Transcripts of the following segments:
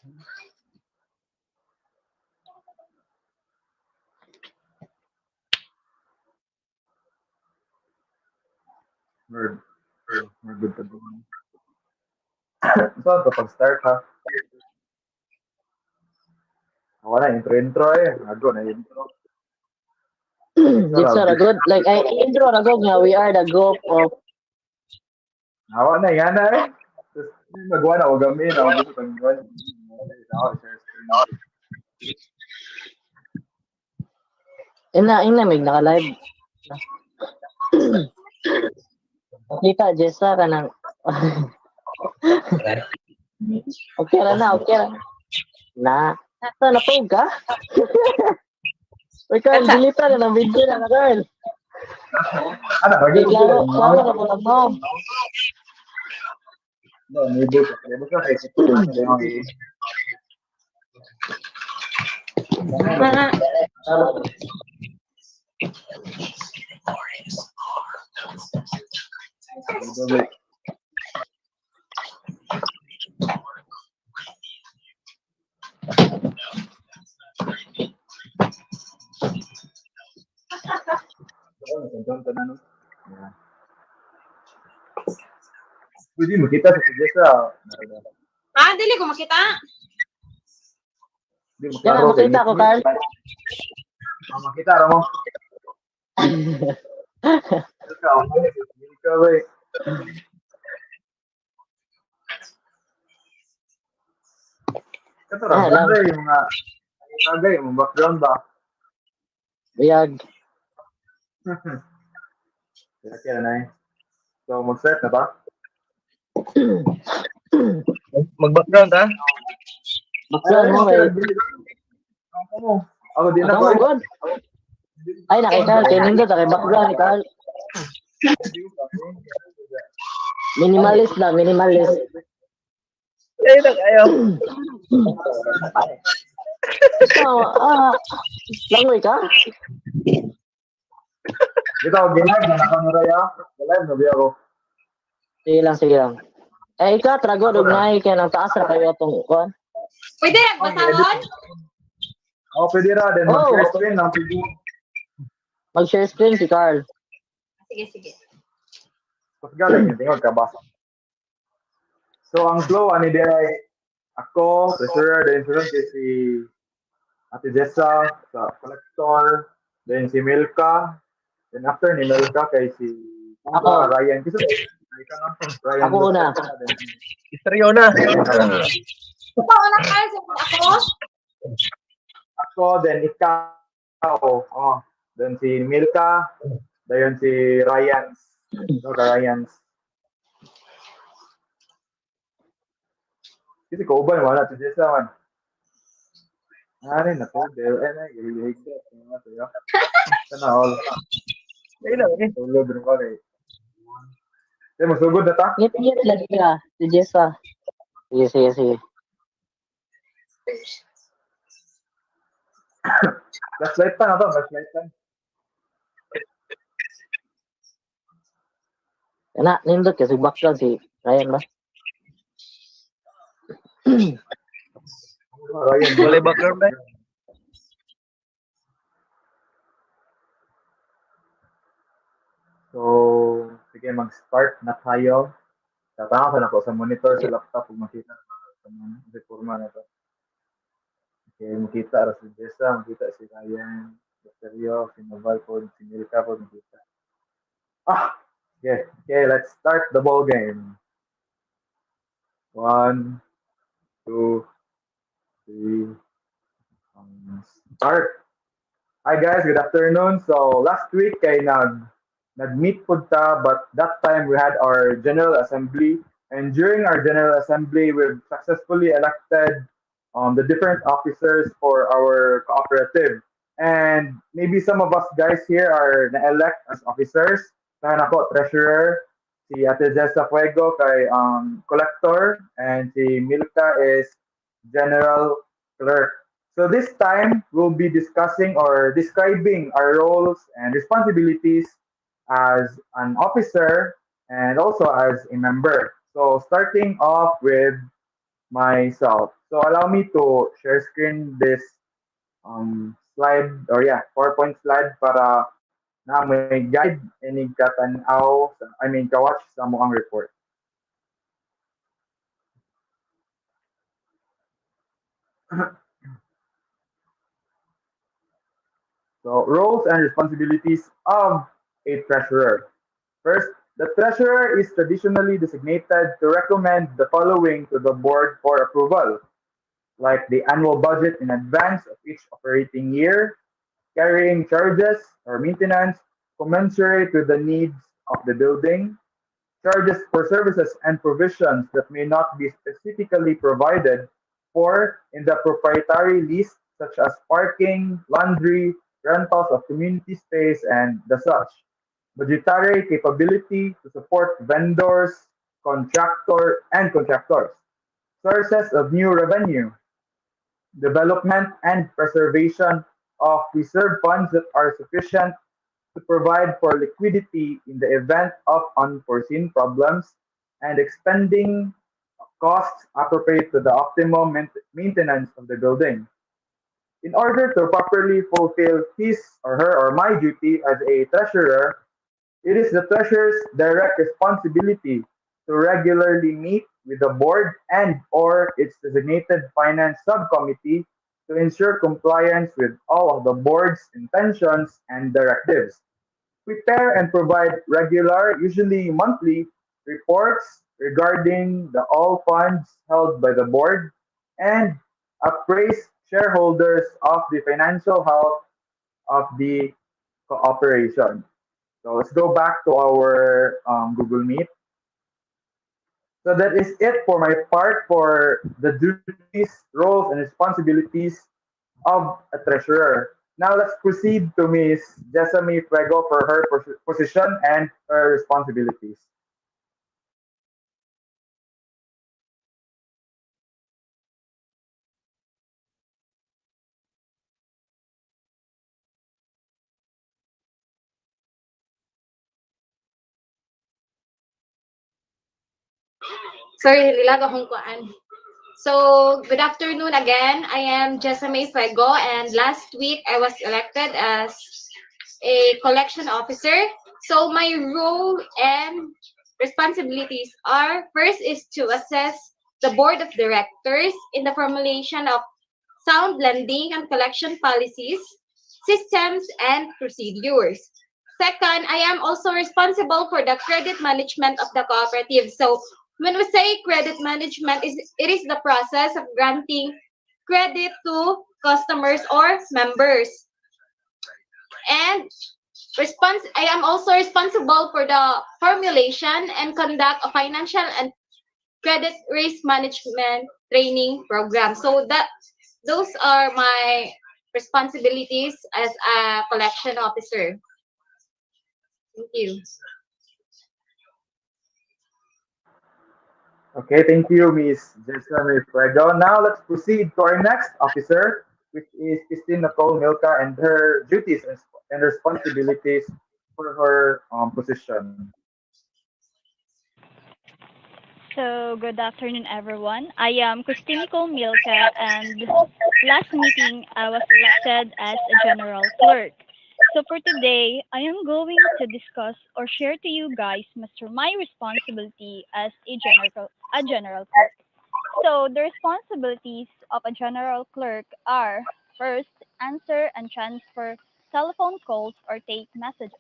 We're, we're good to go. So, kapag start ha, wala, intro-intro eh. Ago na intro. Intro It's na, not a good like I intro na good nga we are the group of awa na, yan na eh. Tapos, magawa na, huwag kami, na, gusto kang gawa. Ako, share screen. ina may naka live. Kita Jessa ka nang okay ra na, okay ra. Na. Ito na po ka? Uy, Carl, dilita na ng video na Carl. Ano, Di, bagay ko klaro, sila. klaro na po na mo. No, may buto. May buto kay Sito. Ano yung i- Wait. Ano, nagkanto na, no? Yeah. Pwede makita sa suggest Dili ko makita. Hindi Yan na, maklaro kay makita ko, Carl. Makita ra mo. Ikaw, ikaw eh. Ito ra, Ah, lang. bagay yung mga bagay, yung background ba? Biyag. Kaya na eh. So, mag-start na ba? Mag-background ha? Baksan mo kay... Ako mo. Ako din Ako ako. mo, God. Ay, na kay Carl. Kay Nindot, kay background ni Carl. Minimalist na, minimalist. Ay, nag-ayaw. Langoy ka? Ito, ginag na nakamura ya. Live na biya ko. Sige lang, sige lang. Eh, ikaw, trago, dugnay, kaya nang taas na kayo itong kuhan. Pwede magsahon? Oh, pwede ra din. Oh. Mag-share screen ng pwede. Mag-share screen si Carl. Sige, sige. Tapos galing yung tingog kabasa. So, ang flow, ano din ay ako, treasurer, then sunod kay si Ate Jessa, sa collector, then si Milka, then after ni Milka kay si Ako. Ryan. Kasi Ryan. Ako una. Istoryo na. Ikaw na Carl, ako? Ako, then ikaw. Oh. Then si Milka, then si Ryan. No, Ryan. Kasi kauban wala Ate Jessa man. Ari na to, there and I higda nga tayo. Sana all. Ay, lang eh. Tulog rin ba kay. Pero masugod na ta. Ngit-ngit lagi ka, si Jessa. Sige, sige, sige. Flashlight pa na to, flashlight pa. Na, nindot kasi background si Ryan ba? Ryan, Wala background na. So, sige mag-start na tayo. Tatama ko na ko sa monitor sa laptop kung makita sa mga forma na to. Okay, makita ra si Jessa, makita si Ryan, si Sergio, si Naval po, si Milka po, makita. Okay. Okay, let's start the ball game. 1, 2, 3, start. Hi guys, good afternoon. So last week kay nag-meet po ta, but that time we had our General Assembly. And during our General Assembly, we've successfully elected the different officers for our cooperative. And maybe some of us guys here are na-elect as officers. Kaya ako, treasurer, si Ate Jessa Fuego kay collector, and si Milka is general clerk. So this time, we'll be discussing or describing our roles and responsibilities as an officer and also as a member. So starting off with myself. So allow me to share screen this slide or yeah, PowerPoint slide para na may guide inig katanaw, I mean kawatch sa mo report. So roles and responsibilities of a treasurer. First, the treasurer is traditionally designated to recommend the following to the board for approval, like the annual budget in advance of each operating year, carrying charges or maintenance commensurate with the needs of the building, charges for services and provisions that may not be specifically provided for in the proprietary lease, such as parking, laundry, rentals of community space, and the such. Budgetary capability to support vendors, contractors. Sources of new revenue, development and preservation of reserve funds that are sufficient to provide for liquidity in the event of unforeseen problems, and expending costs appropriate to the optimal maintenance of the building. In order to properly fulfill his or her or my duty as a treasurer, it is the treasurer's direct responsibility to regularly meet with the board and or its designated finance subcommittee to ensure compliance with all of the board's intentions and directives. Prepare and provide regular, usually monthly, reports regarding the all funds held by the board and appraise shareholders of the financial health of the cooperation. So let's go back to our Google Meet. So that is it for my part for the duties, roles, and responsibilities of a treasurer. Now let's proceed to Ms. Jessamine Fuego for her position and her responsibilities. Sorry, lilag akong kuan. So, good afternoon again. I am Jessamine Fuego, and last week I was elected as a collection officer. So, my role and responsibilities are first is to assess the board of directors in the formulation of sound lending and collection policies, systems, and procedures. Second, I am also responsible for the credit management of the cooperative. So when we say credit management, it is the process of granting credit to customers or members. And I am also responsible for the formulation and conduct of financial and credit risk management training program. So that those are my responsibilities as a collection officer. Thank you. Okay, thank you, Ms. Jessamine Fuego. Now let's proceed to our next officer, which is Christine Nicole Milka and her duties and responsibilities for her position. So, good afternoon, everyone. I am Christinico Milka, and last meeting I was elected as a general clerk. So, for today, I am going to discuss or share to you guys my responsibility as a general clerk. So, the responsibilities of a general clerk are first, answer and transfer telephone calls or take messages.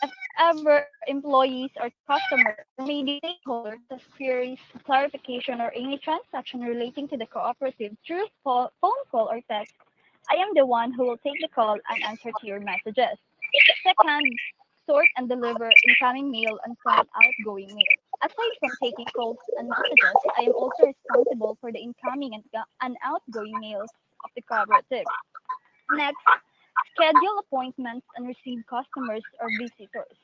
If ever employees or customers or maybe stakeholders have queries, clarification, or any transaction relating to the cooperative through phone call or text, I am the one who will take the call and answer to your messages. Second, sort and deliver incoming mail and send outgoing mail. Aside from taking calls and messages, I am also responsible for the incoming and outgoing mails of the cooperative. Next, schedule appointments and receive customers or visitors.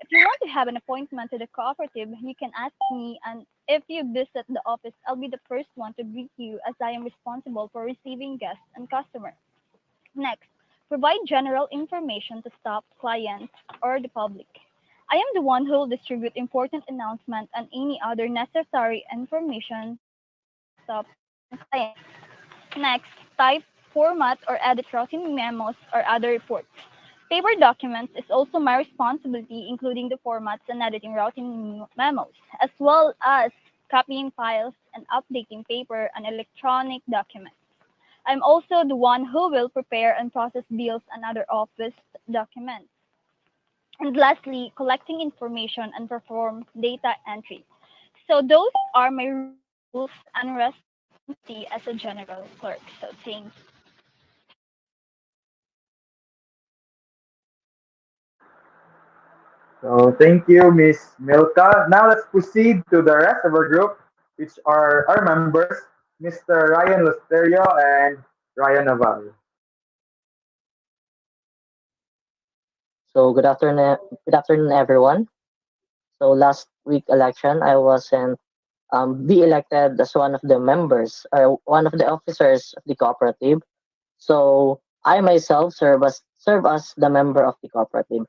If you want to have an appointment to the cooperative, you can ask me, and if you visit the office, I'll be the first one to greet you as I am responsible for receiving guests and customers. Next, provide general information to staff, clients, or the public. I am the one who will distribute important announcements and any other necessary information desktop, and clients. Next, type, format, or edit routing memos or other reports. Paper documents is also my responsibility, including the formats and editing routing memos, as well as copying files and updating paper and electronic documents. I'm also the one who will prepare and process bills and other office documents. And lastly, collecting information and perform data entry. So those are my roles and responsibility as a general clerk. So thanks. So thank you, Miss Milka. Now let's proceed to the rest of our group, which are our members, Mr. Ryan Losterio and Ryan Naval. So good afternoon, everyone. So last week election, I wasn't be elected as one of the members or one of the officers of the cooperative. So I myself serve as the member of the cooperative.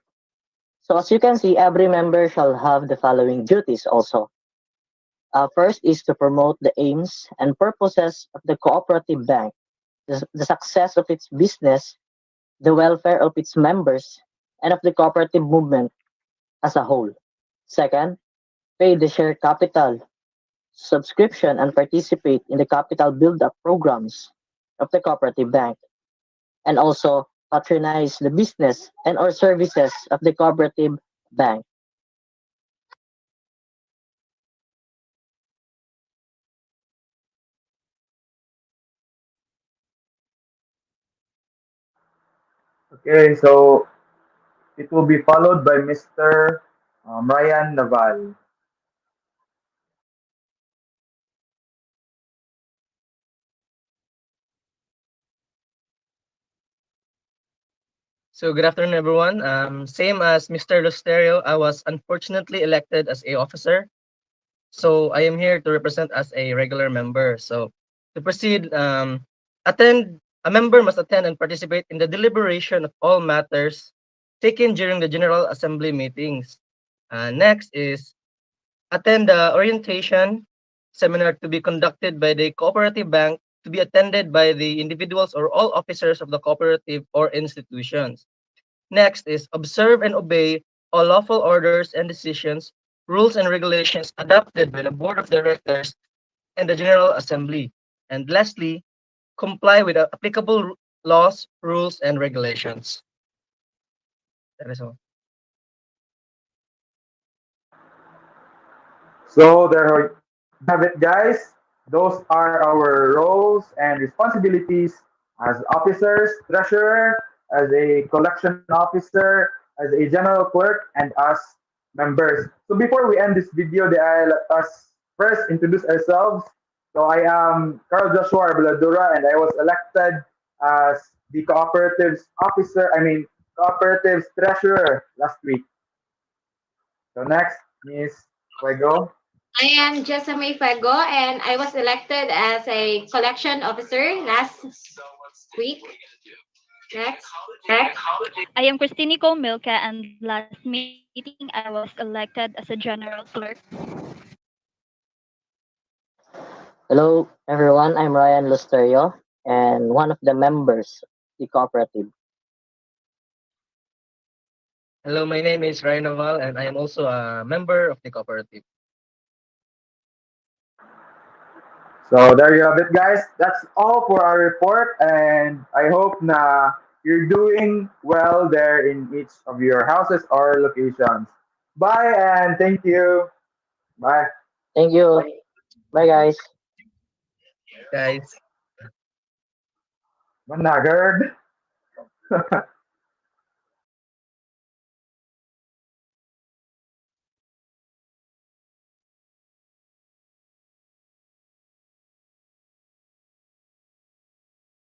So as you can see, every member shall have the following duties also. First is to promote the aims and purposes of the cooperative bank, the success of its business, the welfare of its members, and of the cooperative movement as a whole. Second, pay the share capital, subscription, and participate in the capital build-up programs of the cooperative bank, and also patronize the business and or services of the cooperative bank. Okay, so it will be followed by Mr. Ryan Naval. So good afternoon, everyone. Same as Mr. Lusterio, I was unfortunately elected as a officer. So I am here to represent as a regular member. So to proceed, attend a member must attend and participate in the deliberation of all matters taken during the General Assembly meetings. Next is attend the orientation seminar to be conducted by the cooperative bank to be attended by the individuals or all officers of the cooperative or institutions. Next is observe and obey all lawful orders and decisions, rules and regulations adopted by the Board of Directors and the General Assembly. And lastly, comply with the applicable laws, rules, and regulations. That is all. So there you have it, guys. Those are our roles and responsibilities as officers, treasurer, as a collection officer, as a general clerk, and as members. So before we end this video, let us first introduce ourselves. So I am Carl Joshua Arbaladura, and I was elected as the cooperatives officer. Cooperatives treasurer last week. So next, Miss Fuego. I am Jessamay Fuego, and I was elected as a collection officer last week. Next. I am Christine Milka, and last meeting I was elected as a general clerk. Hello, everyone. I'm Ryan Lusterio and one of the members of the cooperative. Hello, my name is Ryan Naval, and I am also a member of the cooperative. So there you have it, guys. That's all for our report, and I hope na you're doing well there in each of your houses or locations. Bye and thank you. Bye. Thank you. Bye, guys. Guys. Managard.